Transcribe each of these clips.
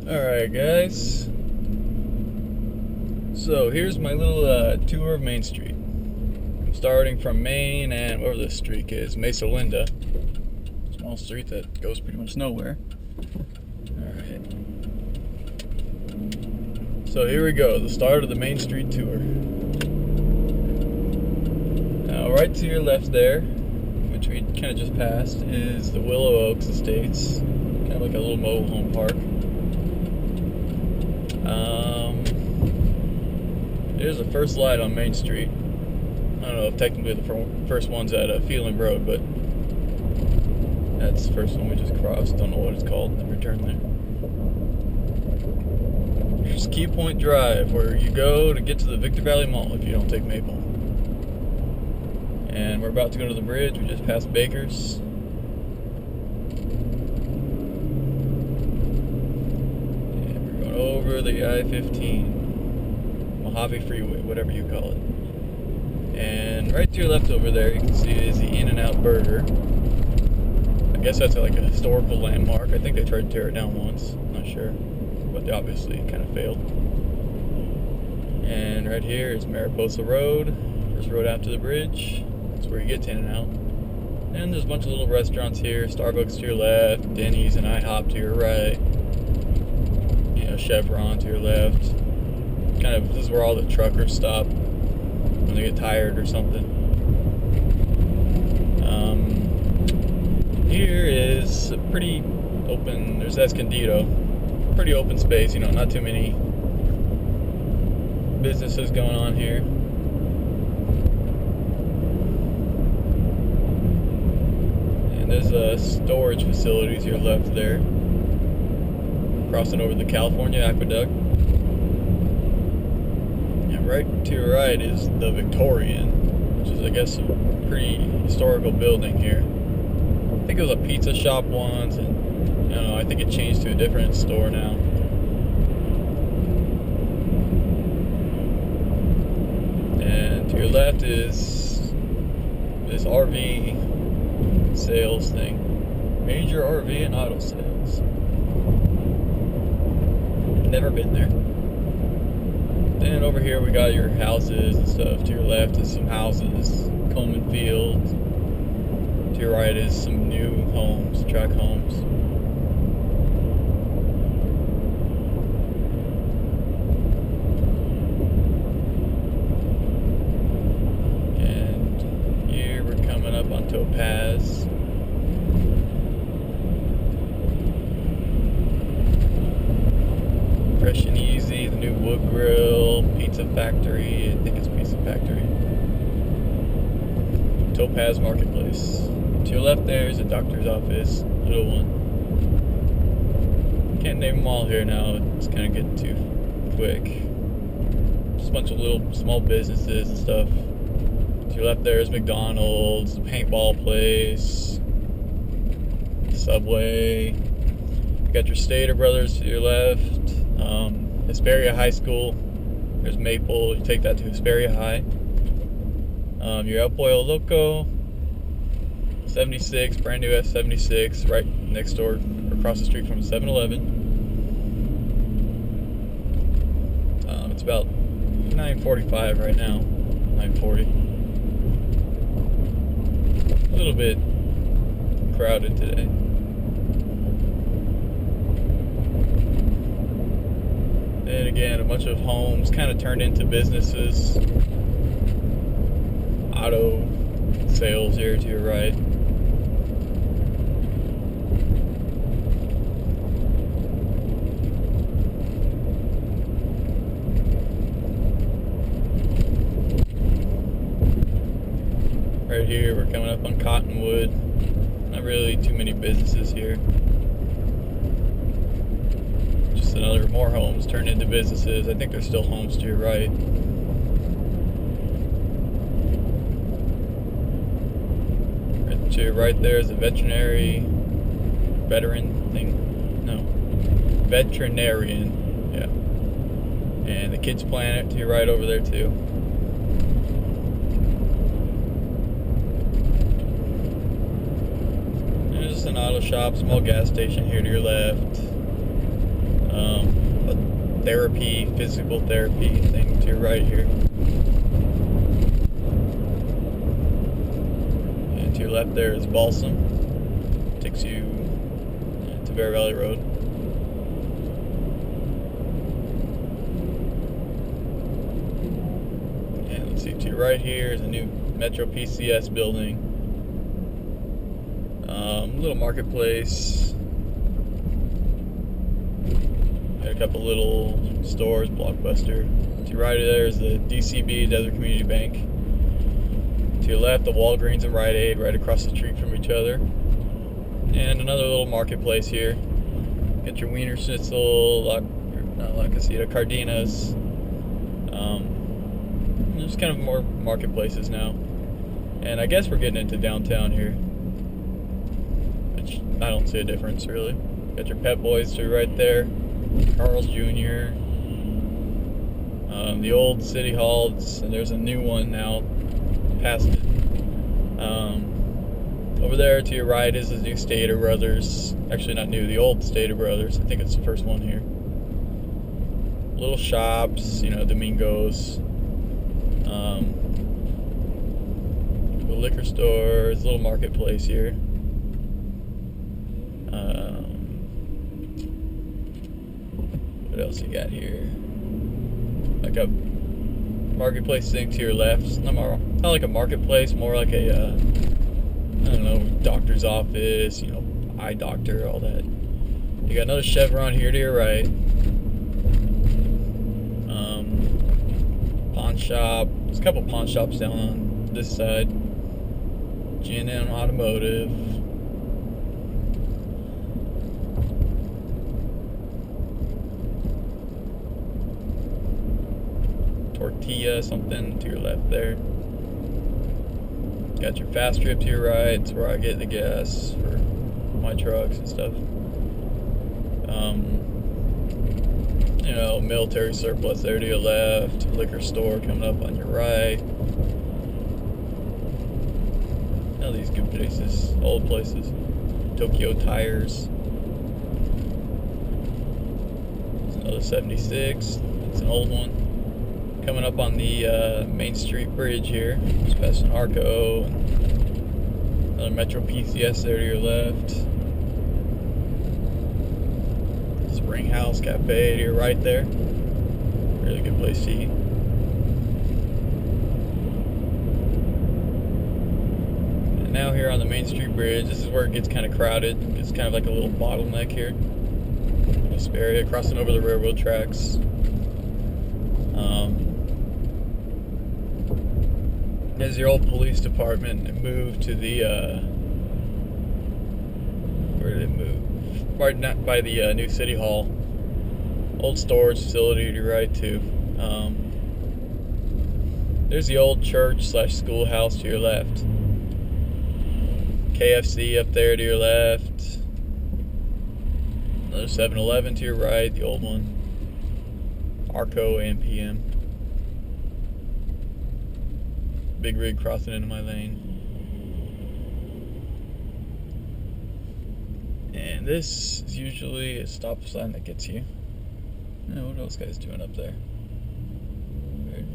Alright guys, so here's my little tour of Main Street. I'm starting from Main and whatever this street is, Mesa Linda. Small street that goes pretty much nowhere. Alright. So here we go, the start of the Main Street tour. Now right to your left there, which we kind of just passed, is the Willow Oaks Estates. Kind of like a little mobile home park. Here's the first light on Main Street. I don't know if technically the first one's at Phelan Rd, but that's the first one we just crossed. Don't know what it's called. Never turned there. Here's Key Point Drive, where you go to get to the Victor Valley Mall if you don't take Maple. And we're about to go to the bridge. We just passed Baker's. And we're going over the I-15. Mojave Freeway, whatever you call it. And right to your left over there, you can see is the In-N-Out Burger. I guess that's like a historical landmark. I think they tried to tear it down once. I'm not sure. But they obviously kind of failed. And right here is Mariposa Road. First road after the bridge. That's where you get to In-N-Out. And there's a bunch of little restaurants here. Starbucks to your left. Denny's and IHOP to your right. You know, Chevron to your left. Kind of, this is where all the truckers stop when they get tired or something. Here is a pretty open, there's Escondido. Pretty open space, you know, not too many businesses going on here. And there's storage facilities to your left there. Crossing over the California Aqueduct. Right to your right is the Victorian, which is, I guess, a pretty historical building here. I think it was a pizza shop once, and I think it changed to a different store now. And to your left is this RV sales thing. Major RV and auto sales. Never been there. Then over here we got your houses and stuff. To your left is some houses, Coleman Field. To your right is some new homes, track homes. And here we're coming up on Topaz. Fresh and Easy, the new wood grill, Pizza Factory, I think it's Pizza Factory. Topaz Marketplace. To your left there is a doctor's office, little one. Can't name them all here now, it's kind of getting too quick. Just a bunch of little small businesses and stuff. To your left there is McDonald's, the paintball place, Subway. You got your Stater Brothers to your left. Hesperia High School. There's Maple. You take that to Hesperia High. Your El Pollo Loco. 76, brand new S76, right next door, across the street from 7-Eleven. It's about 9:45 right now. 9:40. A little bit crowded today. And again, a bunch of homes kind of turned into businesses. Auto sales here to your right. Right here, we're coming up on Cottonwood. Not really too many businesses here. Another more homes turned into businesses. I think there's still homes to your right. Right to your right there is a veterinarian thing. Yeah. And the Kids Planet to your right over there too. There's an auto shop, small gas station here to your left. therapy, physical therapy thing to your right here. And to your left there is Balsam. Takes you to Bear Valley Road. And let's see, to your right here is a new Metro PCS building. Little marketplace. Got a couple little stores, Blockbuster. To your right there is the DCB, Desert Community Bank. To your left, the Walgreens and Rite Aid, right across the street from each other. And another little marketplace here. Get your Wiener Schnitzel, La Casita, Cardenas. There's kind of more marketplaces now. And I guess we're getting into downtown here, which I don't see a difference really. Got your Pep Boys to right there, Carl's Jr., the old City Hall, and there's a new one now past it. Over there to your right is the new Stater Brothers. Actually, not new, the old Stater Brothers. I think it's the first one here. Little shops, Domingos. The liquor stores, little marketplace here. What else you got here? Like a marketplace thing to your left. Not like a marketplace, more like a I don't know, doctor's office, eye doctor, all that. You got another Chevron here to your right. Pawn shop. There's a couple pawn shops down on this side. G&M Automotive. Tortilla something to your left there. Got your Fast Trip to your right. It's where I get the gas for my trucks and stuff. Military surplus there to your left. Liquor store coming up on your right. Now these good places, old places. Tokyo Tires. It's another 76. It's an old one. Coming up on the Main Street Bridge here, just past an Arco. Another Metro PCS there to your left. Spring House Cafe to your right there. Really good place to eat. And now here on the Main Street Bridge, this is where it gets kind of crowded. It's kind of like a little bottleneck here. Hesperia, crossing over the railroad tracks. There's your old police department. It moved to the, where did it move? Right by the new City Hall. Old storage facility to your right too. There's the old church/schoolhouse to your left. KFC up there to your left. Another 7-Eleven to your right, the old one. Arco and PM. Big rig crossing into my lane. And this is usually a stop sign that gets you. What else guys doing up there? Weird.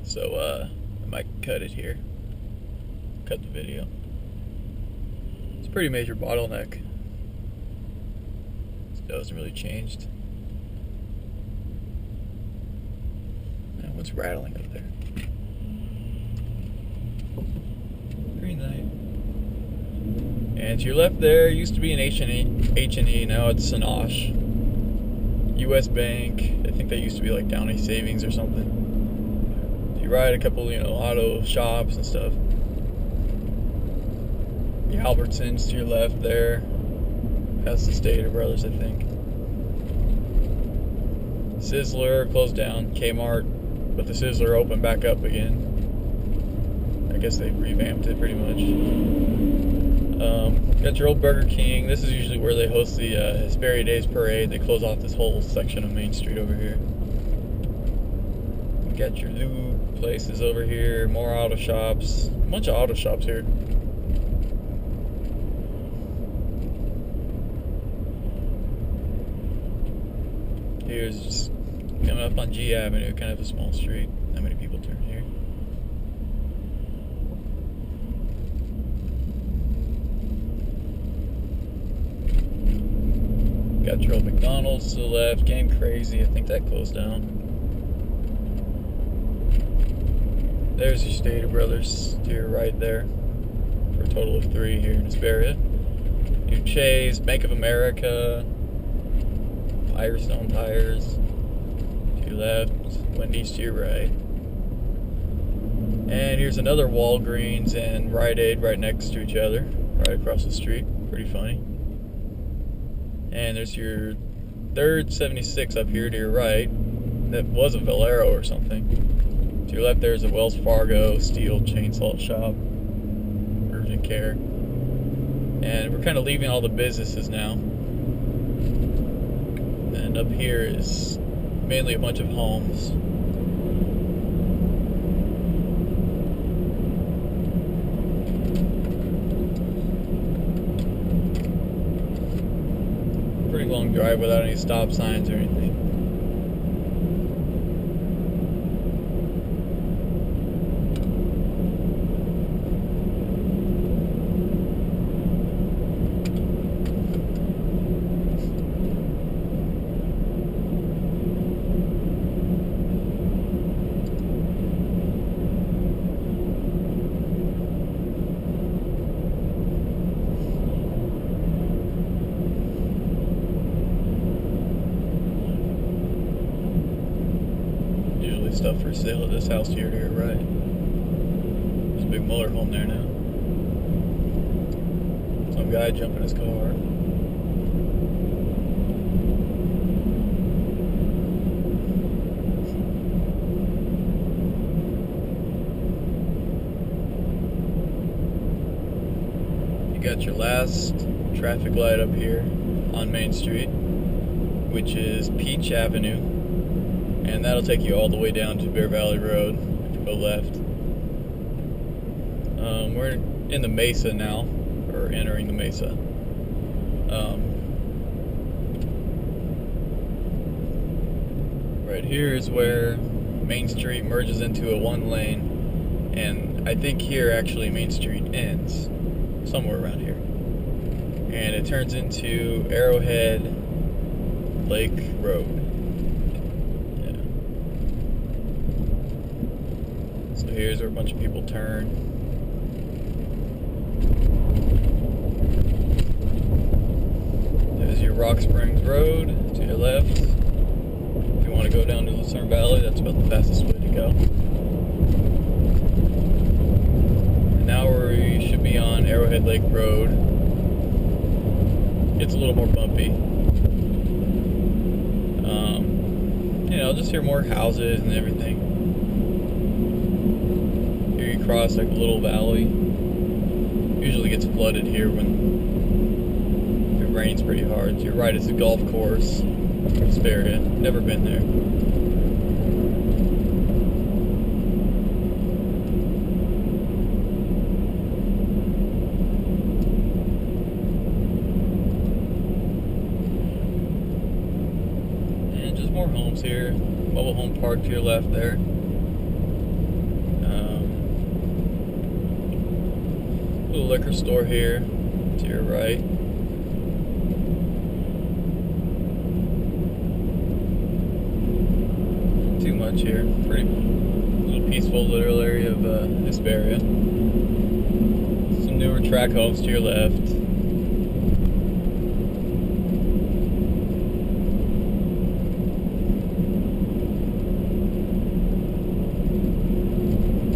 So I might cut it here. Cut the video. It's a pretty major bottleneck. It hasn't really changed. Now what's rattling up there? Green light. And to your left there used to be an H&E, now it's Sanosh. US Bank, I think that used to be like Downey Savings or something. To your right, a couple, auto shops and stuff. The Albertsons to your left there. That's the Stater Brothers, I think. Sizzler closed down. Kmart, but the Sizzler opened back up again. I guess they revamped it pretty much. Got your old Burger King. This is usually where they host the Hesperia Days Parade. They close off this whole section of Main Street over here. Got your lube places over here. More auto shops. A bunch of auto shops here. Here's just coming up on G Avenue, kind of a small street. Not many people turn here. Got your old McDonald's to the left, Game Crazy, I think that closed down. There's your Stater Brothers to your right there, for a total of 3 here in Hesperia. Your Chase, Bank of America, Firestone Tires to your left, Wendy's to your right. And here's another Walgreens and Rite Aid right next to each other, right across the street. Pretty funny. And there's your third 76 up here to your right. That was a Valero or something. To your left there's a Wells Fargo steel chainsaw shop, urgent care. And we're kind of leaving all the businesses now. And up here is mainly a bunch of homes. Pretty long drive without any stop signs or anything. Stuff for sale at this house here to your right. There's a big Muller home there now. Some guy jumping in his car. You got your last traffic light up here on Main Street, which is Peach Avenue. And that'll take you all the way down to Bear Valley Road if you go left. We're in the Mesa now, or entering the Mesa. Right here is where Main Street merges into a 1-lane, and I think here actually Main Street ends, somewhere around here. And it turns into Arrowhead Lake Road. Here's where a bunch of people turn. There's your Rock Springs Road to your left. If you want to go down to Lucerne Valley, that's about the fastest way to go. And now we should be on Arrowhead Lake Road. It's a little more bumpy. You know, just hear more houses and everything. Across like a little valley. Usually gets flooded here when it rains pretty hard. To your right is a golf course, Hesperia. Never been there. And just more homes here. Mobile home park to your left there. Little liquor store here to your right. Not too much here. Pretty little peaceful little area of Hesperia. Some newer track homes to your left.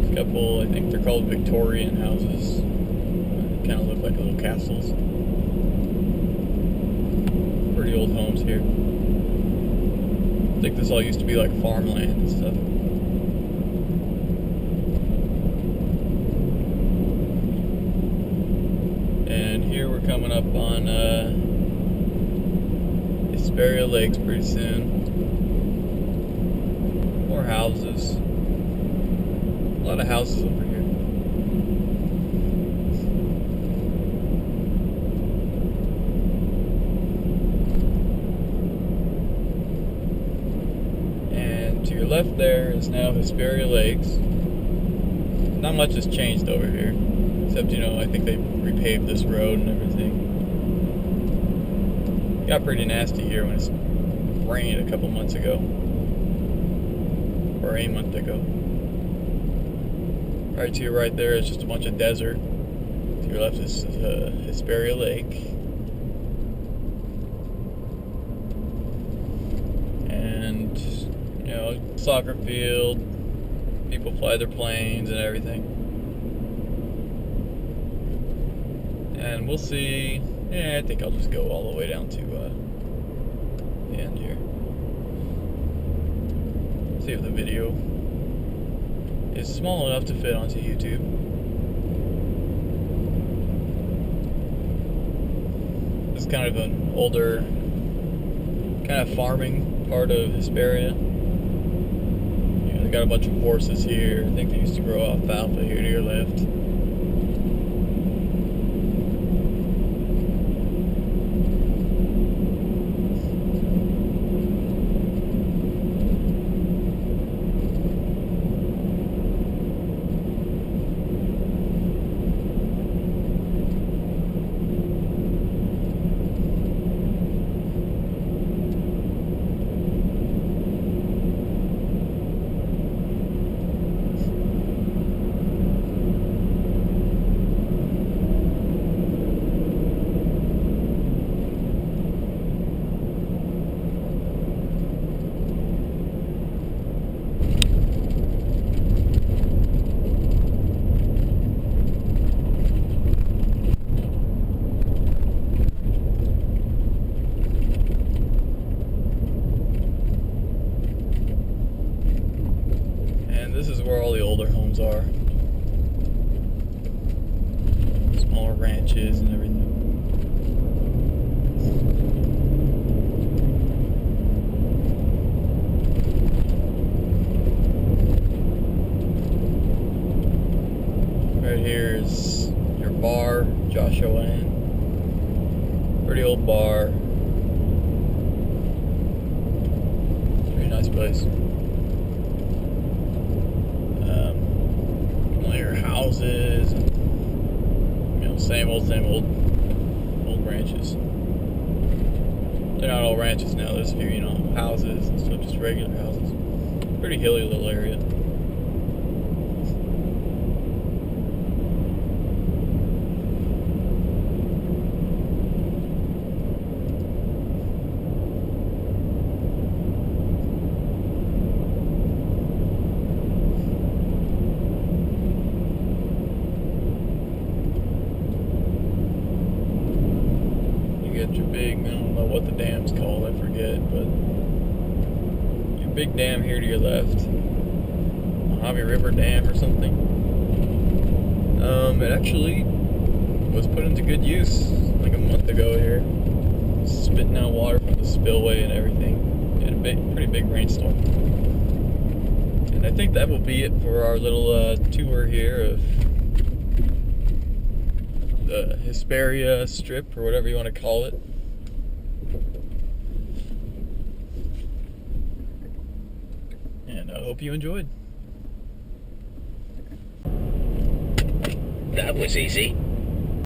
A couple, I think they're called Victorian houses. Kind of look like little castles. Pretty old homes here. I think this all used to be like farmland and stuff. And here we're coming up on Hesperia Lakes pretty soon. More houses. A lot of houses over here. left there is now Hesperia Lakes. Not much has changed over here, except, you know, I think they repaved this road and everything. It got pretty nasty here when it's rained a couple months ago, or a month ago. Right to your right there is just a bunch of desert. To your left is Hesperia Lake. And, you know, soccer field. People fly their planes and everything. And we'll see. Yeah, I think I'll just go all the way down to the end here. See if the video is small enough to fit onto YouTube. It's kind of an older, kind of farming part of Hesperia. They got a bunch of horses here. I think they used to grow alfalfa here to your left. This is where all the older homes are. Smaller ranches and everything. Right here is your bar, Joshua Inn. Pretty old bar. Pretty nice place. Houses, and, you know, same old ranches. They're not all ranches now. There's a few, you know, houses and stuff, just regular houses. Pretty hilly little area. Your big, I don't know what the dam's called, I forget, but your big dam here to your left, Mojave River Dam or something. It actually was put into good use like a month ago here, spitting out water from the spillway and everything. We had a pretty big rainstorm. And I think that will be it for our little tour here of the Hesperia Strip, or whatever you want to call it. And I hope you enjoyed. That was easy.